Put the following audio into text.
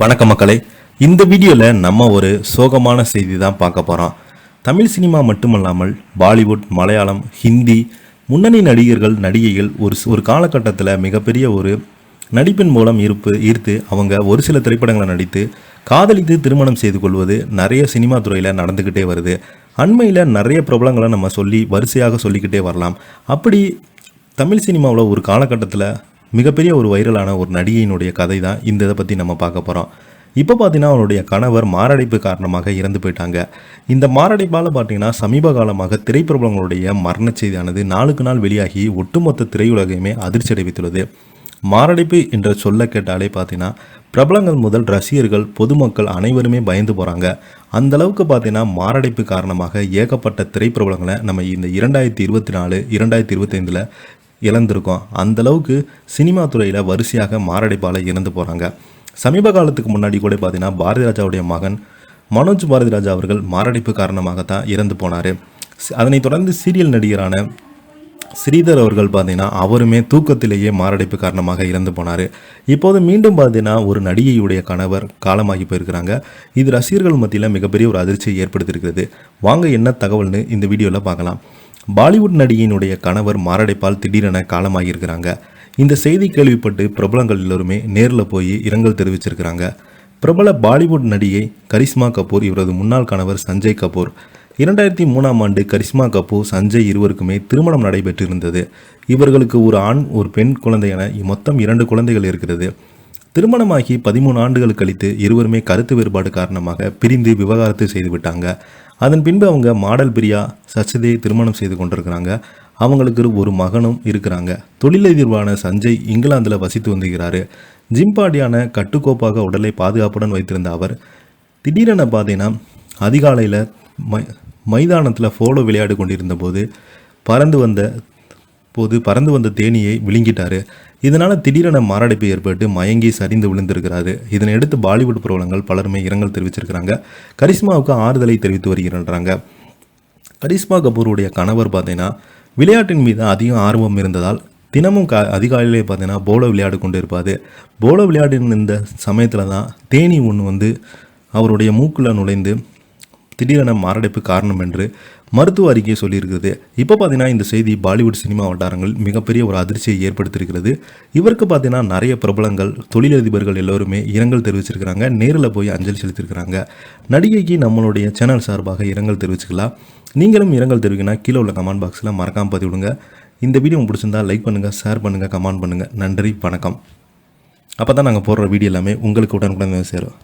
வணக்கம் மக்களே. இந்த வீடியோவில் நம்ம ஒரு சோகமான செய்தி தான் பார்க்க போகிறோம். தமிழ் சினிமா மட்டுமல்லாமல் பாலிவுட், மலையாளம், ஹிந்தி முன்னணி நடிகர்கள், நடிகைகள் ஒரு காலகட்டத்தில் மிகப்பெரிய ஒரு நடிப்பின் மூலம் ஈர்த்து அவங்க ஒரு சில திரைப்படங்களை நடித்து காதலித்து திருமணம் செய்து கொள்வது நிறைய சினிமா துறையில் நடந்துக்கிட்டே வருது. அண்மையில் நிறைய பிரபலங்களை நம்ம வரிசையாக சொல்லிக்கிட்டே வரலாம். அப்படி தமிழ் சினிமாவில் ஒரு காலகட்டத்தில் மிகப்பெரிய ஒரு வைரலான ஒரு நடிகையினுடைய கதை தான் இந்த இதை பற்றி நம்ம பார்க்க போகிறோம். இப்போ பார்த்தீங்கன்னா அவருடைய கணவர் மாரடைப்பு காரணமாக இறந்து போயிட்டாங்க. இந்த மாரடைப்பால் பார்த்தீங்கன்னா சமீப காலமாக திரைப்பிரபலங்களுடைய மரண செய்தியானது நாளுக்கு நாள் வெளியாகி ஒட்டுமொத்த திரையுலகையுமே அதிர்ச்சி அடைவித்துள்ளது. மாரடைப்பு என்ற சொல்ல கேட்டாலே பார்த்தீங்கன்னா பிரபலங்கள் முதல் ரசிகர்கள், பொதுமக்கள் அனைவருமே பயந்து போகிறாங்க. அந்தளவுக்கு பார்த்தீங்கன்னா மாரடைப்பு காரணமாக ஏகப்பட்ட திரைப்பிரபலங்களை நம்ம இந்த 2024, 2025 இழந்திருக்கோம். அந்தளவுக்கு சினிமா துறையில் வரிசையாக மாரடைப்பால் இறந்து போகிறாங்க. சமீப காலத்துக்கு முன்னாடி கூட பார்த்தீங்கன்னா பாரதி ராஜாவுடைய மகன் மனோஜ் பாரதி ராஜா அவர்கள் மாரடைப்பு காரணமாகத்தான் இறந்து போனார். அதனைத் தொடர்ந்து சீரியல் நடிகரான ஸ்ரீதர் அவர்கள் பார்த்தீங்கன்னா அவருமே தூக்கத்திலேயே மாரடைப்பு காரணமாக இறந்து போனார். இப்போது மீண்டும் பார்த்தீங்கன்னா ஒரு நடிகையுடைய கணவர் காலமாகி போயிருக்கிறாங்க. இது ரசிகர்கள் மத்தியில் மிகப்பெரிய ஒரு அதிர்ச்சியை ஏற்படுத்தியிருக்கிறது. வாங்க என்ன தகவல்னு இந்த வீடியோவில் பார்க்கலாம். பாலிவுட் நடிகையினுடைய கணவர் மாரடைப்பால் திடீரென காலமாகியிருக்கிறாங்க. இந்த செய்தி கேள்விப்பட்டு பிரபலங்கள் எல்லோருமே நேரில் போய் இரங்கல் தெரிவிச்சிருக்கிறாங்க. பிரபல பாலிவுட் நடிகை கரிஷ்மா கபூர், இவரது முன்னாள் கணவர் சஞ்சய் கபூர். 2003ஆம் ஆண்டு கரிஷ்மா கபூர், சஞ்சய் இருவருக்குமே திருமணம் நடைபெற்றிருந்தது. இவர்களுக்கு ஒரு ஆண் ஒரு பெண் குழந்தை என மொத்தம் 2 குழந்தைகள் இருக்கிறது. திருமணமாகி 13 ஆண்டுகள் கழித்து இருவருமே கருத்து வேறுபாடு காரணமாக பிரிந்து விவாகரத்து செய்துவிட்டாங்க. அதன் பின்பு அவங்க மாடல் பிரியா சச்சதே திருமணம் செய்து கொண்டிருக்கிறாங்க. அவங்களுக்கு ஒரு மகனும் இருக்கிறாங்க. தொழிலதிபரான சஞ்சய் இங்கிலாந்தில் வசித்து வந்துகிறாரு. ஜிம்பாடியான கட்டுக்கோப்பாக உடலை பாதுகாப்புடன் வைத்திருந்த அவர் திடீரென பார்த்தீங்கன்னா அதிகாலையில் மைதானத்தில் போலோ விளையாடு கொண்டிருந்த போது பறந்து வந்த தேனியை விழுங்கிட்டாரு. இதனால் திடீரென மாரடைப்பு ஏற்பட்டு மயங்கி சரிந்து விழுந்திருக்கிறாரு. இதனையடுத்து பாலிவுட் பிரபலங்கள் பலருமே இரங்கல் தெரிவிச்சிருக்கிறாங்க. கரிஷ்மாவுக்கு ஆறுதலை தெரிவித்து வருகின்றாங்க. கரிஷ்மா கபூருடைய கணவர் பார்த்தீங்கன்னா விளையாட்டின் மீது அதிகம் ஆர்வம் இருந்ததால் தினமும் அதிகாலையிலே பார்த்தீங்கன்னா போலோ விளையாடு கொண்டு இருப்பார். போலோ விளையாடின் இந்த சமயத்தில் தான் தேனி ஒன்று அவருடைய மூக்கில் நுழைந்து திடீரென மாரடைப்பு காரணம் என்று மருத்துவ அறிக்கையை சொல்லியிருக்கிறது. இப்போ பார்த்தீங்கன்னா இந்த செய்தி பாலிவுட் சினிமா வட்டாரங்கள் மிகப்பெரிய ஒரு அதிர்ச்சியை ஏற்படுத்தியிருக்கிறது. இவருக்கு பார்த்தீங்கன்னா நிறைய பிரபலங்கள், தொழிலதிபர்கள் எல்லோருமே இரங்கல் தெரிவிச்சிருக்கிறாங்க. நேரில் போய் அஞ்சலி செலுத்தியிருக்கிறாங்க. நடிகைக்கு நம்மளுடைய சேனல் சார்பாக இரங்கல் தெரிவிச்சுக்கலாம். நீங்களும் இரங்கல் தெரிவிக்கணும். கீழே உள்ள கமெண்ட் பாக்ஸில் மறக்காமல் பதிவிடுங்க. இந்த வீடியோ பிடிச்சிருந்தா லைக் பண்ணுங்கள், ஷேர் பண்ணுங்கள், கமெண்ட் பண்ணுங்கள். நன்றி, வணக்கம். அப்போ தான் நாங்கள் போடுற வீடியோ எல்லாமே உங்களுக்கு உடனுக்குடன் சேரும்.